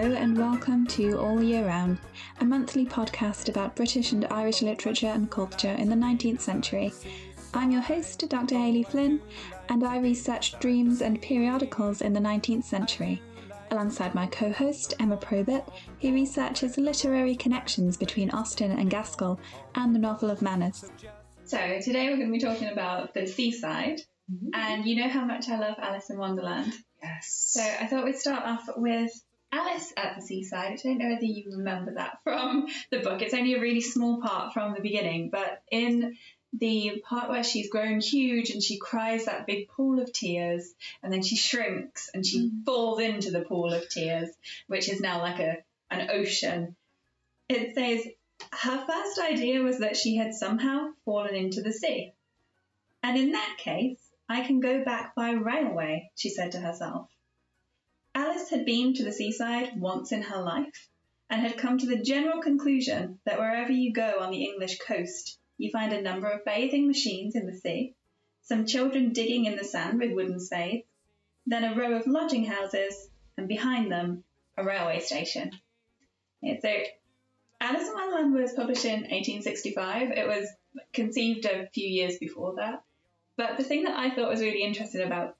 and welcome to All Year Round, a monthly podcast about British and Irish literature and culture in the 19th century. I'm your host, Dr. Hayley Flynn, and I research dreams and periodicals in the 19th century, alongside my co-host, Emma Probert, who researches literary connections between Austen and Gaskell and the novel of manners. So today we're going to be talking about the seaside, and you know how much I love Alice in Wonderland. Yes. So I thought we'd start off with Alice at the Seaside. I don't know whether you remember that from the book. It's only a really small part from the beginning, but in the part where she's grown huge and she cries that big pool of tears, and then she shrinks and she falls into the pool of tears, which is now like an ocean. It says her first idea was that she had somehow fallen into the sea. And in that case, I can go back by railway, she said to herself. Alice had been to the seaside once in her life and had come to the general conclusion that wherever you go on the English coast, you find a number of bathing machines in the sea, some children digging in the sand with wooden spades, then a row of lodging houses, and behind them, a railway station. Yeah, so Alice in Wonderland was published in 1865. It was conceived a few years before that. But the thing that I thought was really interesting about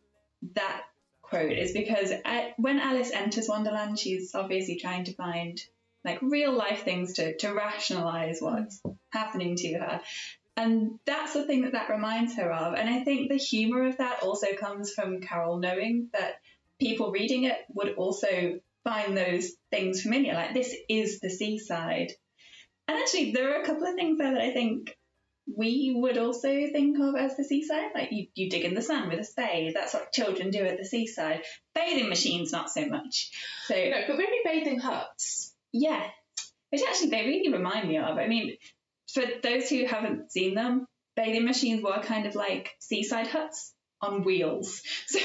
that quote is because when Alice enters Wonderland, she's obviously trying to find like real life things to rationalise what's happening to her. And that's the thing that reminds her of. And I think the humour of that also comes from Carol knowing that people reading it would also find those things familiar. Like, this is the seaside. And actually, there are a couple of things there that I think we would also think of as the seaside. Like, you dig in the sand with a spade. That's what children do at the seaside. Bathing machines, not so much. So no, but maybe bathing huts. Yeah, which actually they really remind me of. I mean, for those who haven't seen them, bathing machines were kind of like seaside huts on wheels. So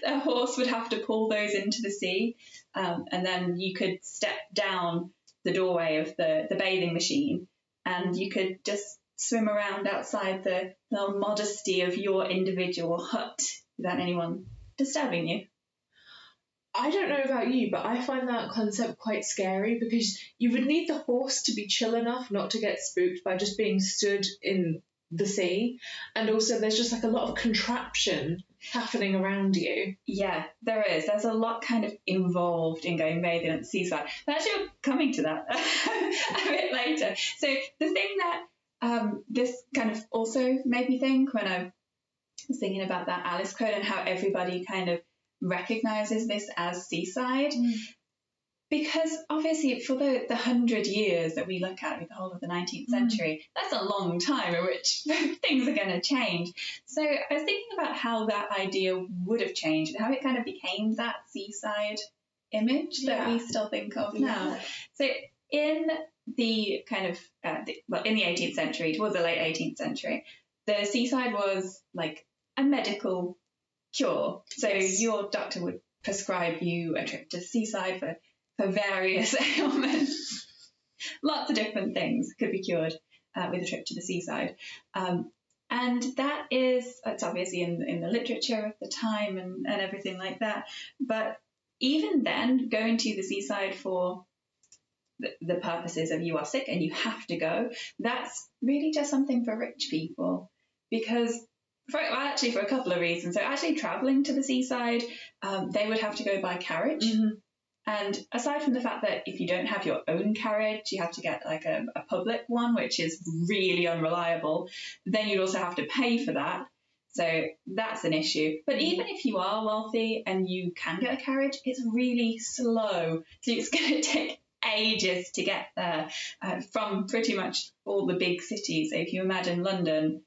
a horse would have to pull those into the sea, and then you could step down the doorway of the bathing machine and you could just swim around outside the little modesty of your individual hut without anyone disturbing you. I don't know about you, but I find that concept quite scary because you would need the horse to be chill enough not to get spooked by just being stood in the sea. And also there's just like a lot of contraption happening around you. Yeah, there is. There's a lot kind of involved in going bathing at the seaside. But actually we're coming to that a bit later. So the thing that this kind of also made me think when I was thinking about that Alice quote and how everybody kind of recognises this as seaside, because obviously for the 100 years that we look at with the whole of the 19th century, that's a long time in which things are going to change. So I was thinking about how that idea would have changed and how it kind of became that seaside image that we still think of now. So in the kind of, in the 18th century, towards the late 18th century, the seaside was like a medical cure. So your doctor would prescribe you a trip to the seaside for various ailments. Lots of different things could be cured with a trip to the seaside. And it's obviously in the literature of the time and everything like that. But even then, going to the seaside for the purposes of you are sick and you have to go, that's really just something for rich people. Because for a couple of reasons. So actually travelling to the seaside, they would have to go by carriage. And aside from the fact that if you don't have your own carriage, you have to get like a public one, which is really unreliable, then you'd also have to pay for that. So that's an issue. But even if you are wealthy and you can get a carriage, it's really slow. So it's going to take ages to get there from pretty much all the big cities. So if you imagine London,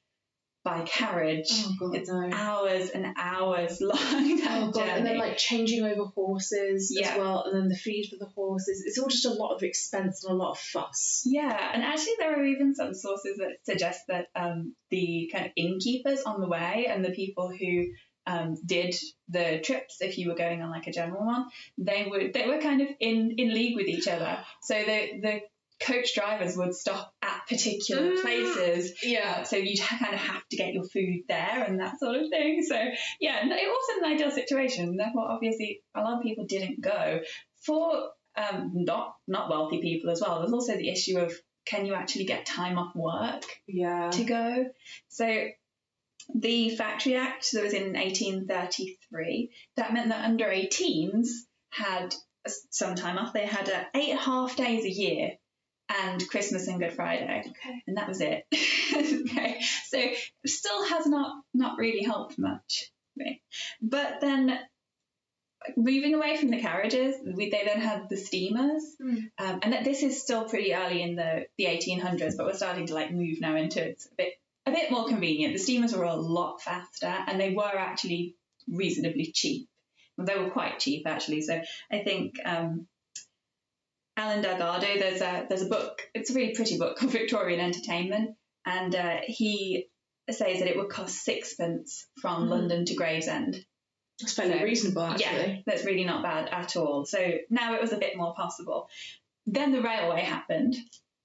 by carriage, it's hours and hours long. And then like changing over horses as well, and then the feed for the horses. It's all just a lot of expense and a lot of fuss. Yeah, and actually there are even some sources that suggest that the kind of innkeepers on the way and the people who did the trips, if you were going on like a general one, they were kind of in league with each other. So the coach drivers would stop at particular places. So you'd kind of have to get your food there and that sort of thing. So yeah, it wasn't an ideal situation. Therefore, obviously, a lot of people didn't go. For not wealthy people as well. There's also the issue of, can you actually get time off work to go? So the Factory Act that was in 1833, that meant that under 18s had some time off. They had 8 half-days a year and Christmas and Good Friday. Okay. And that was it. Okay. So it still has not really helped much. Right? But then moving away from the carriages, they then had the steamers. And this is still pretty early in the 1800s, but we're starting to like move now into it's a bit more convenient. The steamers were a lot faster and they were actually reasonably cheap. Well, they were quite cheap actually. So I think Alan Delgado, there's a book, it's a really pretty book called Victorian Entertainment, and he says that it would cost 6pence from London to Gravesend. That's fairly reasonable, actually. Yeah, that's really not bad at all. So now it was a bit more possible. Then the railway happened.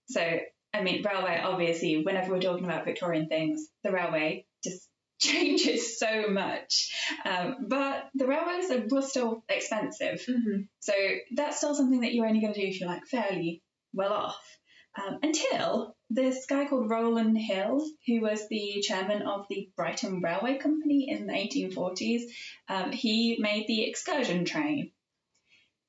So, I mean, railway, obviously, whenever we're talking about Victorian things, the railway just changes so much. But the railways were still expensive. So that's still something that you're only going to do if you're like fairly well off. Until this guy called Rowland Hill, who was the chairman of the Brighton Railway Company in the 1840s, he made the excursion train.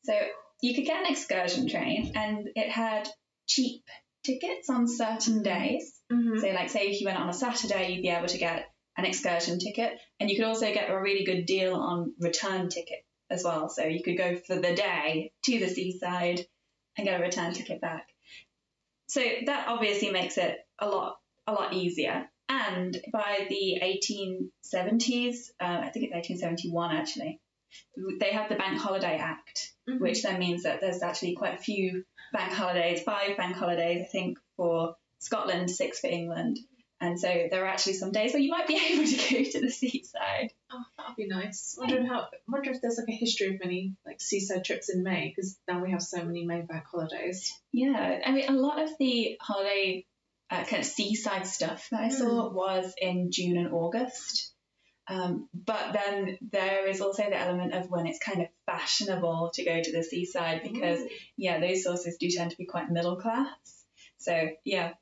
So you could get an excursion train and it had cheap tickets on certain days. So like say if you went on a Saturday, you'd be able to get an excursion ticket, and you could also get a really good deal on return ticket as well. So you could go for the day to the seaside and get a return ticket back. So that obviously makes it a lot easier. And by the 1870s, I think it's 1871 actually, they have the Bank Holiday Act, which then means that there's actually quite a few bank holidays, 5 bank holidays, I think, for Scotland, 6 for England. And so there are actually some days where you might be able to go to the seaside. Oh, that'd be nice. Wonder if there's like a history of many like seaside trips in May, because now we have so many May bank holidays. Yeah, I mean, a lot of the holiday kind of seaside stuff that I saw was in June and August. But then there is also the element of when it's kind of fashionable to go to the seaside, because, those sources do tend to be quite middle class. So, yeah.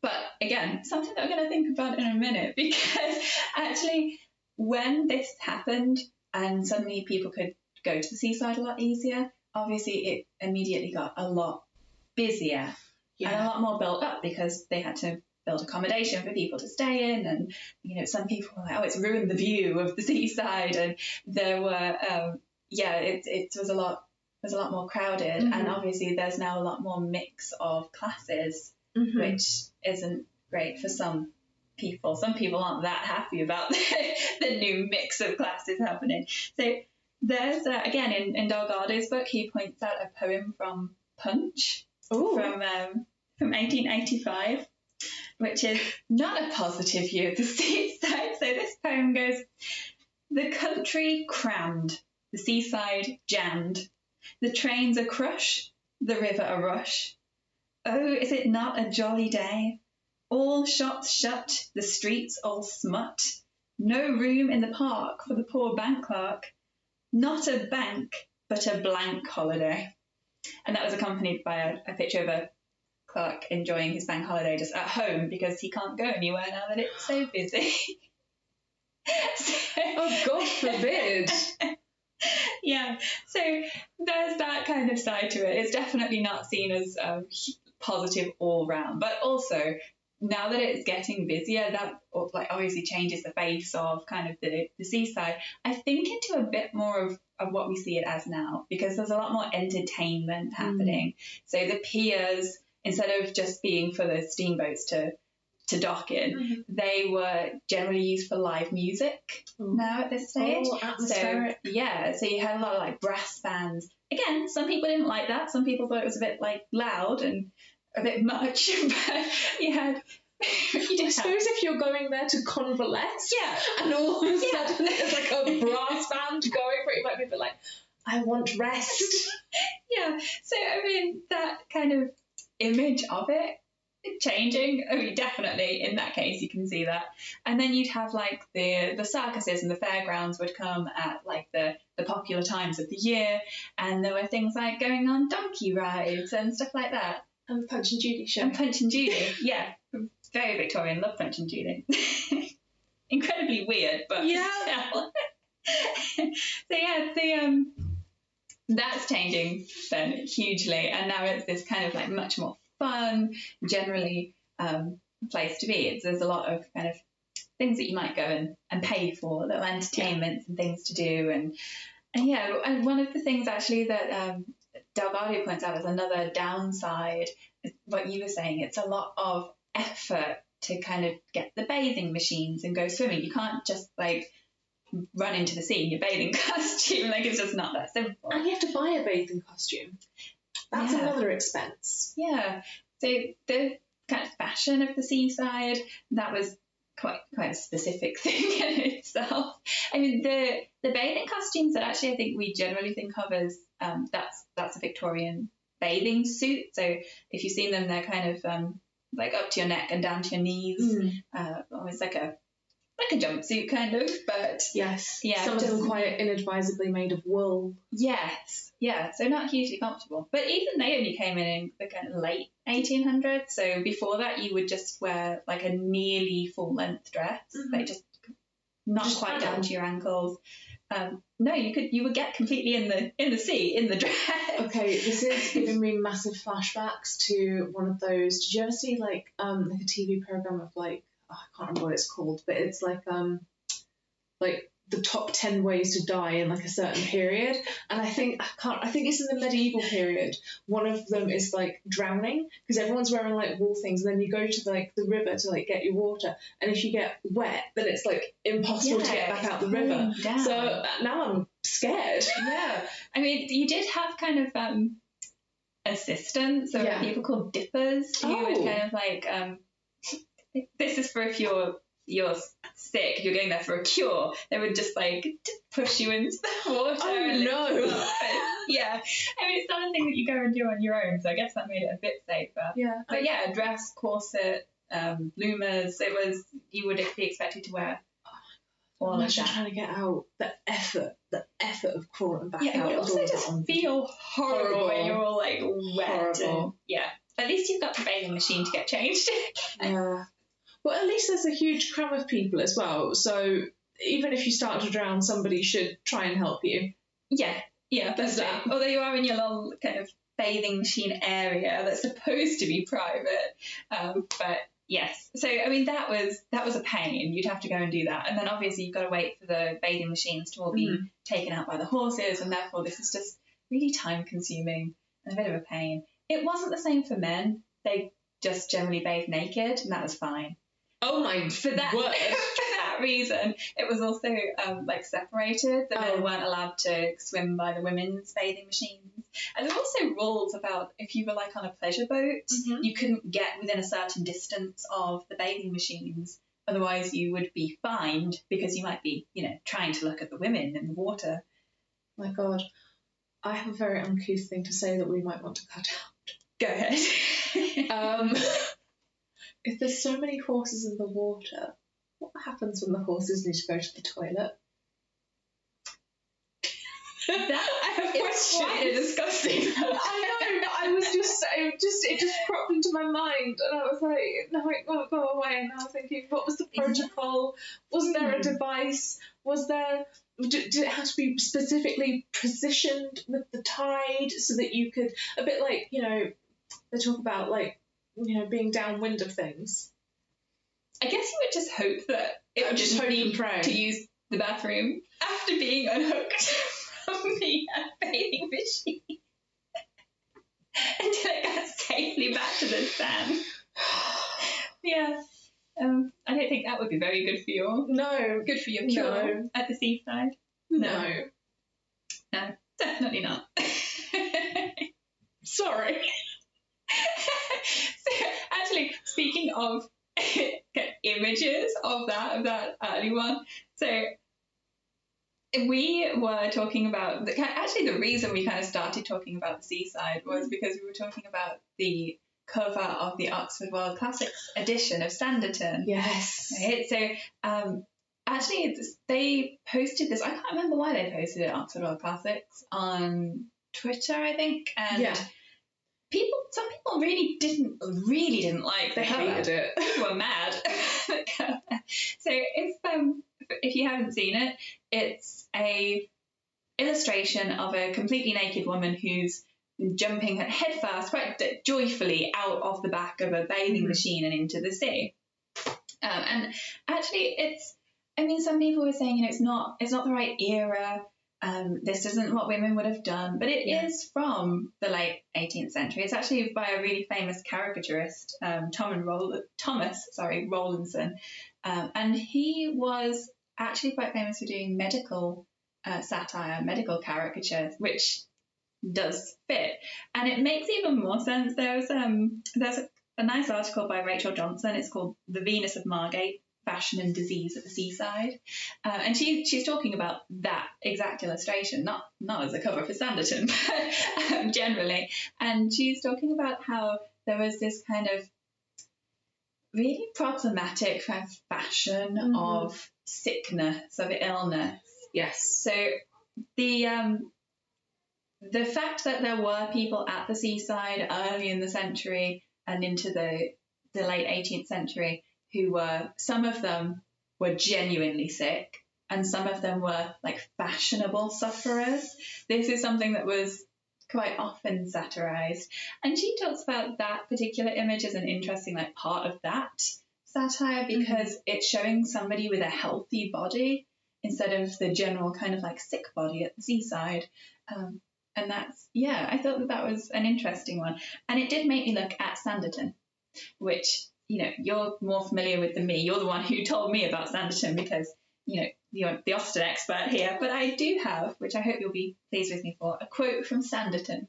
But again, something that we're going to think about in a minute, because actually when this happened and suddenly people could go to the seaside a lot easier, obviously it immediately got a lot busier and a lot more built up, because they had to build accommodation for people to stay in. And, you know, some people were like, oh, it's ruined the view of the seaside. And there were, it was a lot more crowded. And obviously there's now a lot more mix of classes, which isn't great for some people. Some people aren't that happy about the new mix of classes happening. So there's, again, in Delgado's book, he points out a poem from Punch from 1885, which is not a positive view of the seaside. So this poem goes, "The country crammed, the seaside jammed, the trains a crush, the river a rush. Oh, is it not a jolly day? All shops shut, the streets all smut. No room in the park for the poor bank clerk. Not a bank, but a blank holiday." And that was accompanied by a picture of a clerk enjoying his bank holiday just at home, because he can't go anywhere now that it's so busy. Oh, God forbid. Yeah, so there's that kind of side to it. It's definitely not seen as positive all round, but also now that it's getting busier, that like obviously changes the face of kind of the seaside, I think, into a bit more of what we see it as now, because there's a lot more entertainment happening. So the piers, instead of just being for the steamboats to dock in, they were generally used for live music now at this stage. Oh, atmospheric. So you had a lot of like brass bands. Again, some people didn't like that. Some people thought it was a bit like loud and a bit much, but I suppose if you're going there to convalesce, and all of a sudden there's like a brass band going for it, you might be a bit like, I want rest. Yeah, so I mean, that kind of image of it changing. I mean, definitely in that case you can see that. And then you'd have like the circuses and the fairgrounds would come at like the popular times of the year, and there were things like going on donkey rides and stuff like that. And the Punch and Judy show. And Punch and Judy, yeah, very Victorian. Love Punch and Judy. Incredibly weird, but yeah. So yeah, that's changing then hugely, and now it's this kind of like much more fun, generally place to be. There's a lot of kind of things that you might go and pay for, little entertainments and things to do, and yeah, and one of the things actually that Delgado points out as another downside is what you were saying. It's a lot of effort to kind of get the bathing machines and go swimming. You can't just like run into the sea in your bathing costume. Like, it's just not that simple. And you have to buy a bathing costume. That's another expense. Yeah. So the kind of fashion of the seaside, that was quite a specific thing in itself. I mean, the bathing costumes that actually I think we generally think of as that's a Victorian bathing suit. So if you've seen them, they're kind of like up to your neck and down to your knees. Almost like a jumpsuit kind of, but yes, some of them quite inadvisably made of wool. Yes, yeah, so not hugely comfortable. But even they only came in the kind of late 1800s. So before that, you would just wear like a nearly full length dress, like just quite down to your ankles. No, you would get completely in the sea in the dress. Okay, this is giving me massive flashbacks to one of those. Did you ever see like a TV program of like, I can't remember what it's called, but it's like the top 10 ways to die in like a certain period, and I think it's in the medieval period. One of them is like drowning, because everyone's wearing like wool things, and then you go to like the river to like get your water, and if you get wet, then it's like impossible to get back out the river. So now I'm scared. Yeah, I mean, you did have kind of assistants, or people called dippers, who would kind of like this is for if you're sick, you're going there for a cure, they would just like push you into the water. Oh no. Yeah, I mean, it's not a thing that you go and do on your own, so I guess that made it a bit safer. Yeah. But yeah, dress, corset, bloomers, you would be expected to wear all Imagine of that. trying to get out, the effort of crawling back out. It would also just feel horrible when you're all like wet. Yeah, at least you've got the bathing machine to get changed. Yeah. Well, at least there's a huge crowd of people as well. So even if you start to drown, somebody should try and help you. Yeah, that's that. Although you are in your little kind of bathing machine area that's supposed to be private, but yes. So I mean, that was a pain. You'd have to go and do that, and then obviously you've got to wait for the bathing machines to all be taken out by the horses, and therefore this is just really time consuming and a bit of a pain. It wasn't the same for men. They just generally bathed naked, and that was fine. Oh my for that word. For that reason, it was also like separated. The men weren't allowed to swim by the women's bathing machines, and there were also rules about if you were like on a pleasure boat, you couldn't get within a certain distance of the bathing machines, otherwise you would be fined because you might be, trying to look at the women in the water. My God, I have a very uncouth thing to say that we might want to cut out. Go ahead. If there's so many horses in the water, what happens when the horses need to go to the toilet? That is quite disgusting. I know. It just cropped into my mind, and I was like, no, it won't go away. And I was thinking, what was the protocol? Was there a device? Did it have to be specifically positioned with the tide so that you could, a bit like, they talk about like, being downwind of things. I guess you would just hope that it would just need to use the bathroom after being unhooked from the bathing machine until it got safely back to the stand. Yeah. I don't think that would be very good for you. No. Good for your cure at the seaside. No. No, definitely not. Sorry. So, actually, speaking of images of that early one, so we were talking about the reason we kind of started talking about the seaside was because we were talking about the cover of the Oxford World Classics edition of Sanditon. Yes. Right? So actually, they posted this. I can't remember why they posted it, Oxford World Classics, on Twitter, I think. And some people really didn't like the They cover. hated it. People were mad. So if you haven't seen it, it's a illustration of a completely naked woman who's jumping headfirst, quite joyfully, out of the back of a bathing machine and into the sea. And actually, some people were saying, it's not the right era. This isn't what women would have done, but it is from the late 18th century. It's actually by a really famous caricaturist, Thomas Rowlandson, and he was actually quite famous for doing medical satire, medical caricatures, which does fit, and it makes even more sense. There's a nice article by Rachael Johnson. It's called "The Venus of Margate: Fashion and Disease at the Seaside," and she's talking about that exact illustration, not as a cover for Sanditon, but generally. And she's talking about how there was this kind of really problematic kind of fashion of sickness, of illness. Yes. So the fact that there were people at the seaside early in the century and into the late 18th century some of them were genuinely sick and some of them were like fashionable sufferers. This is something that was quite often satirized. And she talks about that particular image as an interesting like part of that satire because it's showing somebody with a healthy body instead of the general kind of like sick body at the seaside. And that's, I thought that was an interesting one. And it did make me look at Sanditon, which, you're more familiar with than me. You're the one who told me about Sanditon because, you're the Austen expert here. But I do have, which I hope you'll be pleased with me for, a quote from Sanditon.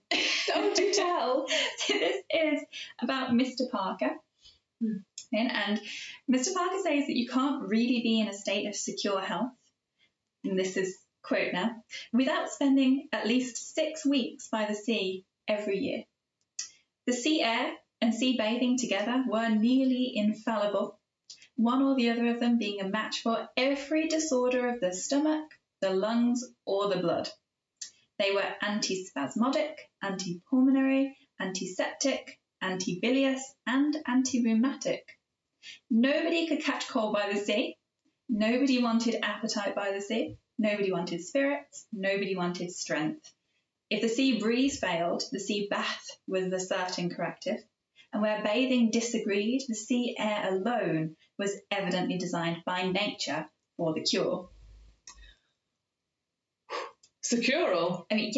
Oh, do tell. So this is about Mr. Parker. And Mr. Parker says that you can't really be in a state of secure health. And this is quote now, without spending at least 6 weeks by the sea every year. The sea air and sea bathing together were nearly infallible, one or the other of them being a match for every disorder of the stomach, the lungs, or the blood. They were antispasmodic, antipulmonary, antiseptic, antibilious, and antirheumatic. Nobody could catch cold by the sea. Nobody wanted appetite by the sea. Nobody wanted spirits. Nobody wanted strength. If the sea breeze failed, the sea bath was the certain corrective. And where bathing disagreed, the sea air alone was evidently designed by nature for the cure. Secural. I mean,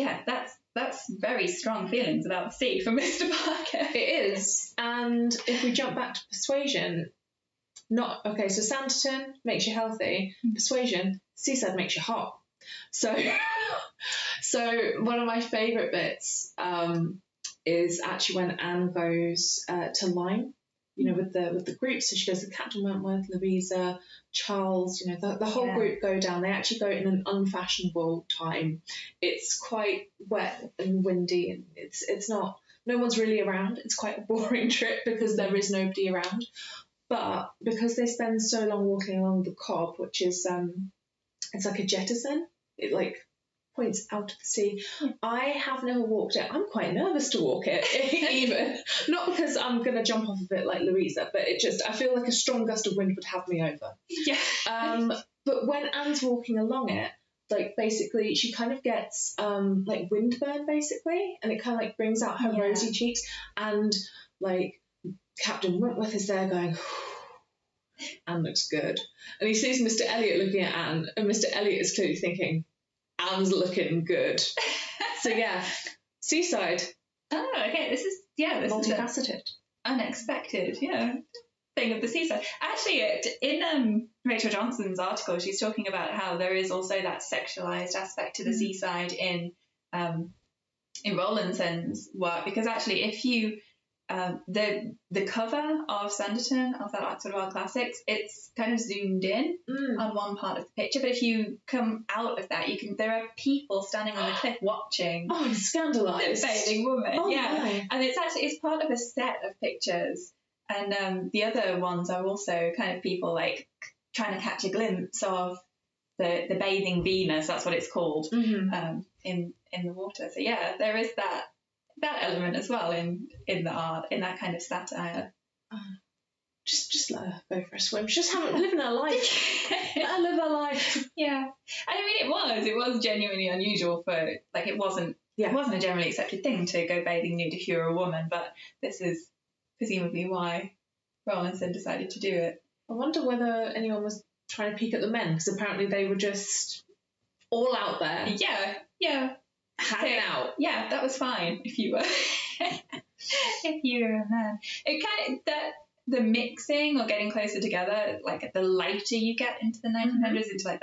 that's very strong feelings about the sea from Mr. Parker. It is. And if we jump back to persuasion, so Sanditon makes you healthy. Persuasion, seaside makes you hot. So one of my favourite bits is actually when Anne goes to Lyme, with the group. So she goes to Captain Wentworth, Louisa, Charles, the whole group go down. They actually go in an unfashionable time. It's quite wet and windy, and it's not, no one's really around. It's quite a boring trip because there is nobody around. But because they spend so long walking along the Cobb, which is it's like a jettison, it like points out to the sea. I have never walked it. I'm quite nervous to walk it, even. Not because I'm going to jump off of it like Louisa, but I feel like a strong gust of wind would have me over. Yeah. But when Anne's walking along it, like basically she kind of gets like windburn basically, and it kind of like brings out her rosy cheeks, and like Captain Wentworth is there going, Anne looks good. And he sees Mr. Elliot looking at Anne, and Mr. Elliot is clearly thinking, Anne's looking good. So seaside. Oh, okay. This is multifaceted. Unexpected, thing of the seaside. Actually, in Rachel Johnson's article, she's talking about how there is also that sexualized aspect to the seaside in Rowlandson's work, because actually if you the cover of Sanditon, of that like, sort of our classics, it's kind of zoomed in on one part of the picture, but if you come out of that, there are people standing on the cliff watching. Oh, I'm scandalised. The bathing woman. Oh, yeah. my. And it's part of a set of pictures. And the other ones are also kind of people like trying to catch a glimpse of the bathing Venus, that's what it's called, in the water. So yeah, there is that element as well in the art, in that kind of satire. Just let her go for a swim. She's just living her life. Let her live her life. Yeah. And I mean, it was genuinely unusual for, like, it wasn't a generally accepted thing to go bathing nude if you were a woman, but this is presumably why Rawlinson decided to do it. I wonder whether anyone was trying to peek at the men, because apparently they were just all out there. Yeah. Hanging out. Yeah, that was fine if you were a man. It kind of, the mixing or getting closer together, like the later you get into the 1900s, into like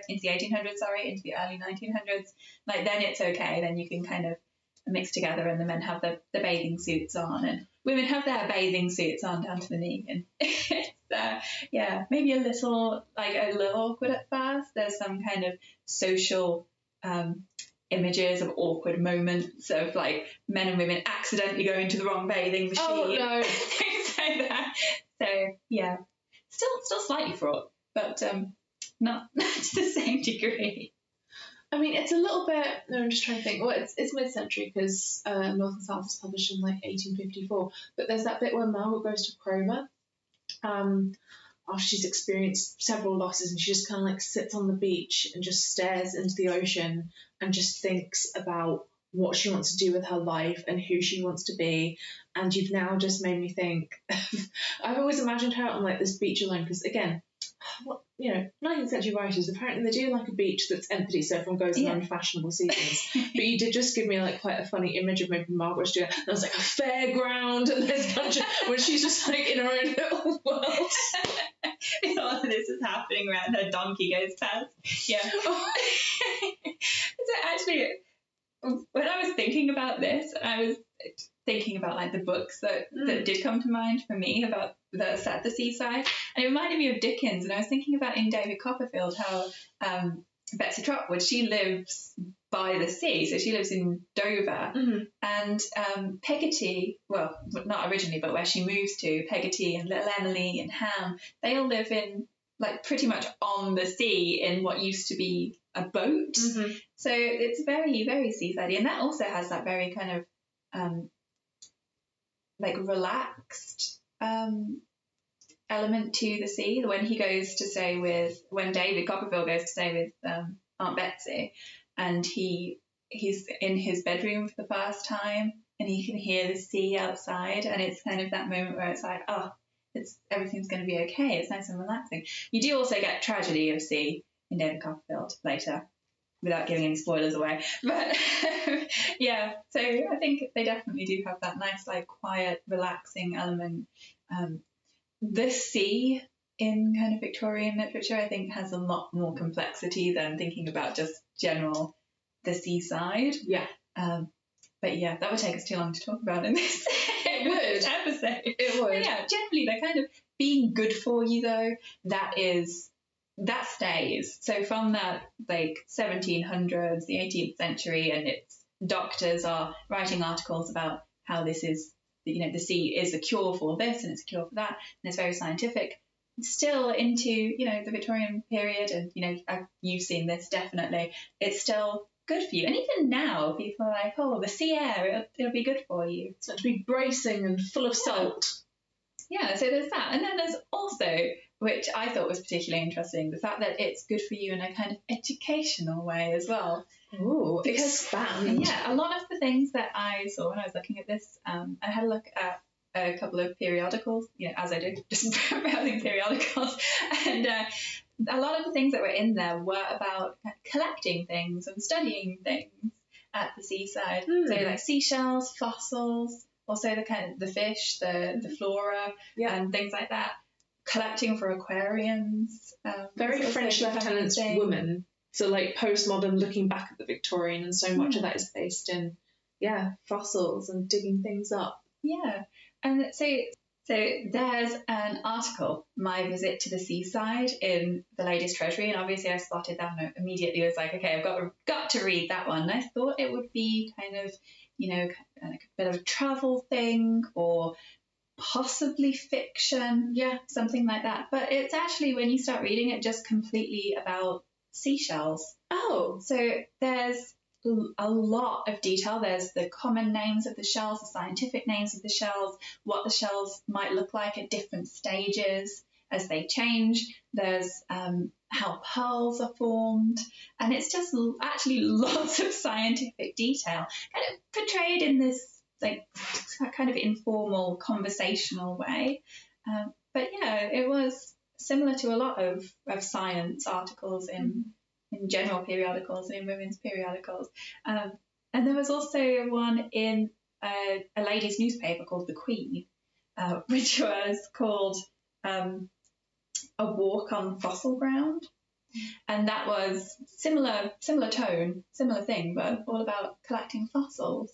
into the 1800s, into the early 1900s, like then it's okay. Then you can kind of mix together, and the men have the bathing suits on, and women have their bathing suits on down to the knee, and it's maybe a little awkward at first. There's some kind of social images of awkward moments of like men and women accidentally going to the wrong bathing machine. Oh no. Things like that. So yeah, still slightly fraught, but not to the same degree. I mean, it's a little bit. No, I'm just trying to think. Well, it's mid-century because North and South was published in like 1854. But there's that bit where Margaret goes to Cromer, after she's experienced several losses, and she just kind of like sits on the beach and just stares into the ocean and just thinks about what she wants to do with her life and who she wants to be. And you've now just made me think. I've always imagined her on like this beach alone, because again, 19th century writers, apparently they do like a beach that's empty so everyone goes on unfashionable seasons. But you did just give me like quite a funny image of maybe Margaret doing it. There was like a fairground, and there's a bunch of where she's just like in her own little world. All of this is happening around her, donkey goes past. Yeah. So actually, when I was thinking about this, I was thinking about like the books that did come to mind for me about the set the seaside, and it reminded me of Dickens. And I was thinking about in David Copperfield how Betsy Trotwood, she lives by the sea, so she lives in Dover, and Peggotty, well, not originally, but where she moves to, Peggotty and little Emily and Ham, they all live in like pretty much on the sea in what used to be a boat. So it's very, very seasidey, and that also has that very kind of like relaxed element to the sea. When David Copperfield goes to stay with Aunt Betsy, and he's in his bedroom for the first time, and he can hear the sea outside, and it's kind of that moment where it's like, everything's going to be okay. It's nice and relaxing. You do also get tragedy of sea in David Copperfield later, without giving any spoilers away. But yeah, so I think they definitely do have that nice, like, quiet, relaxing element. The sea in kind of Victorian literature, I think, has a lot more complexity than thinking about just the seaside. Yeah. But yeah, that would take us too long to talk about in this episode. It would. But yeah, generally they're kind of being good for you, though. That stays. So from that, like, 1700s, the 18th century, and its doctors are writing articles about how this is, the sea is a cure for this and it's a cure for that, and it's very scientific. Still into, the Victorian period, and, you've seen this definitely, it's still good for you. And even now, people are like, the sea air, it'll be good for you. It's meant to be bracing and full of salt. Yeah, so there's that. And then there's also, which I thought was particularly interesting, the fact that it's good for you in a kind of educational way as well. Ooh, expand. Yeah, a lot of the things that I saw when I was looking at this, I had a look at a couple of periodicals, as I do, just browsing periodicals, and a lot of the things that were in there were about collecting things and studying things at the seaside. So like seashells, fossils, also the kind of the fish, the flora, and things like that. Collecting for aquariums. Very French lieutenant's woman. So like postmodern, looking back at the Victorian, and so much of that is based in fossils and digging things up. Yeah. And so there's an article, My Visit to the Seaside, in the Ladies' Treasury, and obviously I spotted that note immediately. I was like, okay, I've got to read that one. And I thought it would be kind of, like a bit of a travel thing or possibly fiction, something like that. But it's actually, when you start reading it, just completely about seashells. Oh. So there's a lot of detail. There's the common names of the shells, the scientific names of the shells, what the shells might look like at different stages as they change. There's how pearls are formed, and it's just actually lots of scientific detail, kind of portrayed in this like kind of informal, conversational way. But yeah, it was similar to a lot of science articles in general periodicals and in women's periodicals. And there was also one in a ladies' newspaper called The Queen, which was called A Walk on Fossil Ground. And that was similar tone, similar thing, but all about collecting fossils.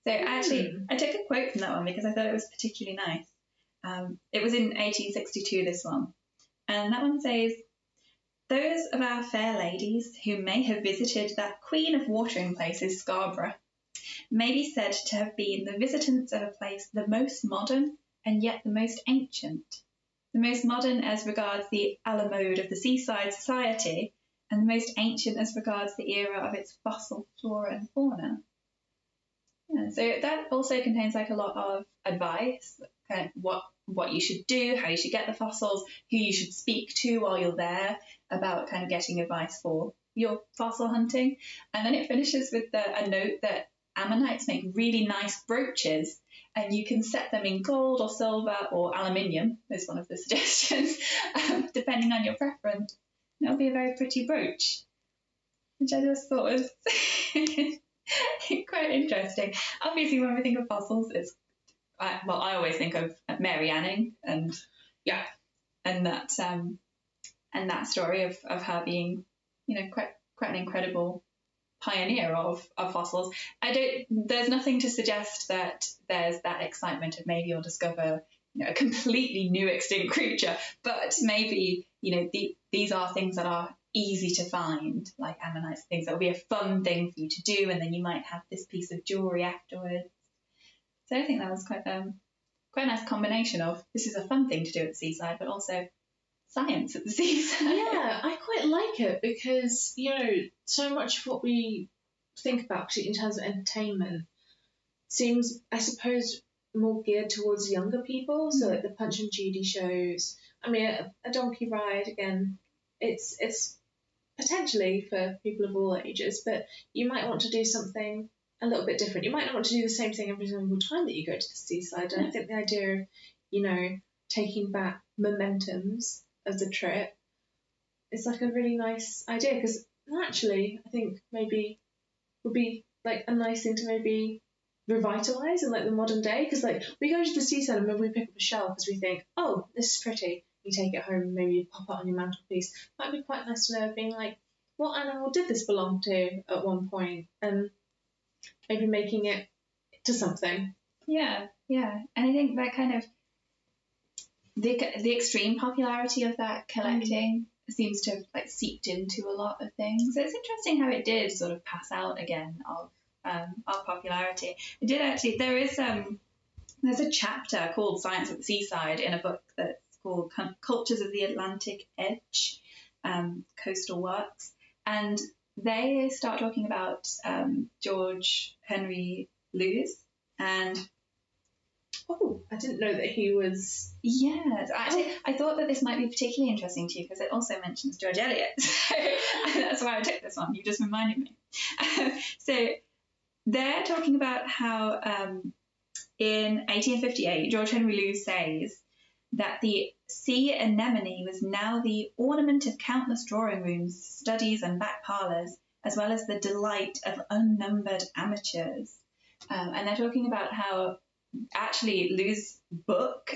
So actually, I took a quote from that one because I thought it was particularly nice. It was in 1862, this one. And that one says, "Those of our fair ladies who may have visited that queen of watering places, Scarborough, may be said to have been the visitants of a place the most modern and yet the most ancient. The most modern as regards the a la mode of the seaside society, and the most ancient as regards the era of its fossil flora and fauna." Yeah, so that also contains like a lot of advice, kind of what you should do, how you should get the fossils, who you should speak to while you're there about kind of getting advice for your fossil hunting. And then it finishes with a note that Ammonites make really nice brooches, and you can set them in gold or silver or aluminium, is one of the suggestions, depending on your preference. And it'll be a very pretty brooch, which I just thought was quite interesting. Obviously, when we think of fossils, I always think of Mary Anning and that story of her being, quite an incredible pioneer of fossils. There's nothing to suggest that there's that excitement of maybe you'll discover, a completely new extinct creature, but maybe, these are things that are easy to find, like ammonites, things that will be a fun thing for you to do, and then you might have this piece of jewellery afterwards. So I think that was quite a nice combination of, this is a fun thing to do at the seaside, but also science at the seaside. Yeah, I quite like it because, so much of what we think about, particularly in terms of entertainment, seems, I suppose, more geared towards younger people. So like the Punch and Judy shows. I mean, a donkey ride, again, it's potentially for people of all ages, but you might want to do something a little bit different. You might not want to do the same thing every single time that you go to the seaside. And I think the idea of, taking back momentums of the trip is like a really nice idea, because actually I think maybe would be like a nice thing to maybe revitalise in like the modern day, because like we go to the seaside and maybe we pick up a shell because we think, oh, this is pretty. You take it home and maybe you pop it on your mantelpiece. Might be quite nice to know, being like, what animal did this belong to at one point, and maybe making it to something. Yeah. And I think that kind of the extreme popularity of that collecting seems to have like seeped into a lot of things. So it's interesting how it did sort of pass out again of popularity. It did actually. There's a chapter called Science at the Seaside in a book that's called Cultures of the Atlantic Edge, Coastal Works, and they start talking about George Henry Lewes. And I didn't know that he was. Yes, actually, I thought that this might be particularly interesting to you because it also mentions George Eliot. So that's why I took this one. You just reminded me. So they're talking about how in 1858, George Henry Lewes says that the sea anemone was now the ornament of countless drawing rooms, studies, and back parlours, as well as the delight of unnumbered amateurs. And they're talking about how actually Lewes' book,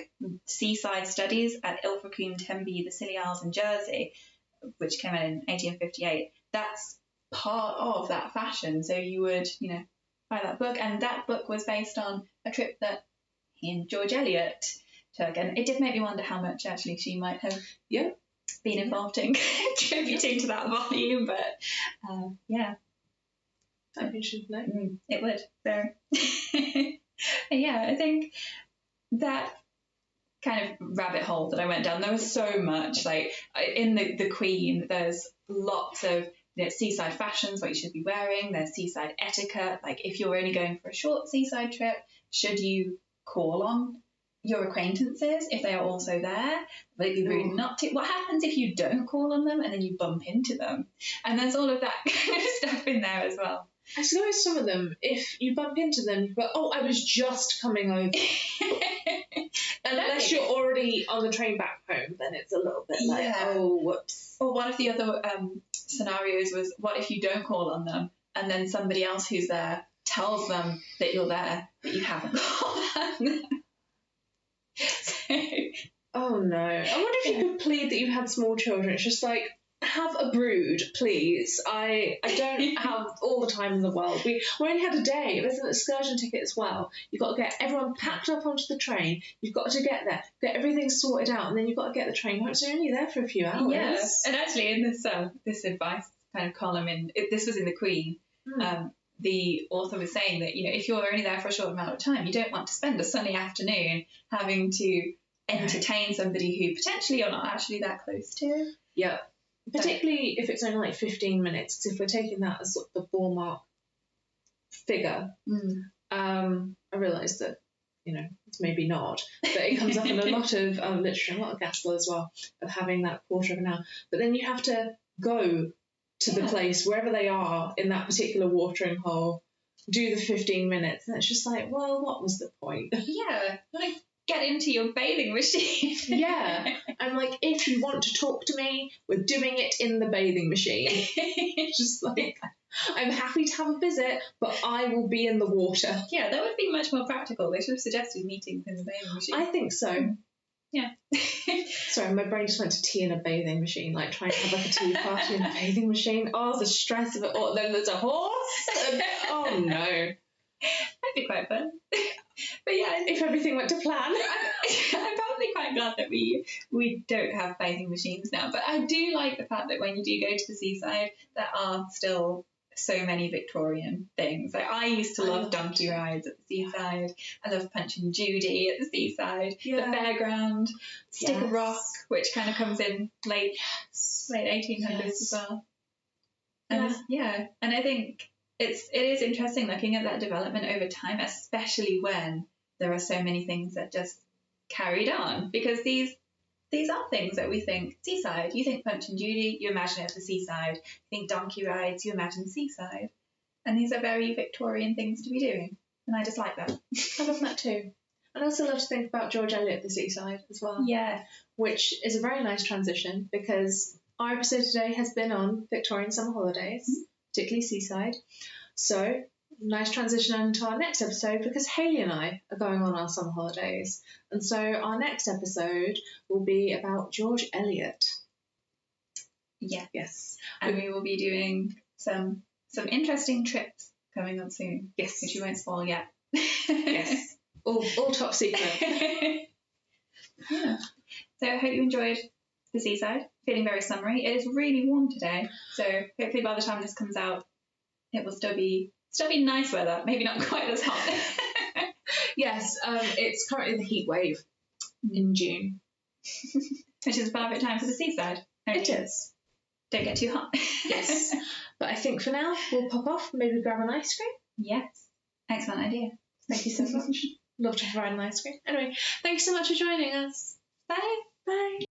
Seaside Studies at Ilfracombe, Tenby, the Scilly Isles and Jersey, which came out in 1858, that's part of that fashion. So you would, that book. And that book was based on a trip that he and George Eliot took. And it did make me wonder how much actually she might have been involved in contributing to that volume. But yeah. That'd be interesting to know. It would. So yeah, I think that kind of rabbit hole that I went down, there was so much. Like in the Queen, there's lots of seaside fashions, what you should be wearing. There's seaside etiquette. Like if you're only going for a short seaside trip, should you call on your acquaintances if they are also there? Would it be rude not to? What happens if you don't call on them and then you bump into them? And there's all of that kind of stuff in there as well. I suppose some of them, if you bump into them, you go, oh, I was just coming over. Unless you're already on the train back home, then it's a little bit like, oh, whoops. Or one of the other scenarios was, what if you don't call on them and then somebody else who's there tells them that you're there, but you haven't called on them? Oh, no. I wonder if you could plead that you had small children. It's just like, have a brood, please. I don't have all the time in the world. We only had a day. There's an excursion ticket as well. You've got to get everyone packed up onto the train. You've got to get there, get everything sorted out, and then you've got to get the train home. So you're only there for a few hours. Yeah, and actually in this advice kind of column, this was in the Queen, the author was saying that, if you're only there for a short amount of time, you don't want to spend a sunny afternoon having to entertain somebody who potentially you're not actually that close to. Yeah. Particularly if it's only like 15 minutes, because if we're taking that as sort of the ballpark figure, I realise that, it's maybe not, but it comes up in a lot of literature, a lot of gospel as well, of having that quarter of an hour. But then you have to go to the place, wherever they are in that particular watering hole, do the 15 minutes. And it's just like, well, what was the point? Yeah, like, get into your bathing machine. Yeah. And like, if you want to talk to me, we're doing it in the bathing machine. Just like, I'm happy to have a visit, but I will be in the water. Yeah, that would be much more practical. They should have suggested meetings in the bathing machine. I think so. Yeah. Sorry, my brain just went to tea in a bathing machine, like trying to have like a tea party in a bathing machine. Oh, the stress of it all. Then there's a horse. And, oh no. That'd be quite fun. But yeah, if everything went to plan. I'm probably quite glad that we don't have bathing machines now. But I do like the fact that when you do go to the seaside, there are still so many Victorian things. Like I used to love donkey rides at the seaside. I love Punch and Judy at the seaside. The fairground, Stick a Rock, which kind of comes in late 1800s as well. And and I think it is interesting looking at that development over time, especially when there are so many things that just carried on, because these are things that we think seaside. You think Punch and Judy, you imagine it at the seaside. You think donkey rides, you imagine seaside. And these are very Victorian things to be doing. And I just like that. I love that too. And I also love to think about George Eliot at the seaside as well. Yeah. Which is a very nice transition, because our episode today has been on Victorian summer holidays, particularly seaside. So, nice transition into our next episode, because Hayley and I are going on our summer holidays. And so our next episode will be about George Eliot. Yeah. Yes. And we will be doing some interesting trips coming up soon. Yes. Which we won't spoil yet. Yes. All top secret. Yeah. So I hope you enjoyed the seaside. Feeling very summery. It is really warm today. So hopefully by the time this comes out, it will still be nice weather. Maybe not quite as hot. Yes, it's currently the heat wave in June. Which is a perfect time for the seaside. It is. Don't get too hot. Yes. But I think for now, we'll pop off, maybe grab an ice cream. Yes. Excellent idea. Thank you so much. Love to provide an ice cream. Anyway, thanks so much for joining us. Bye. Bye.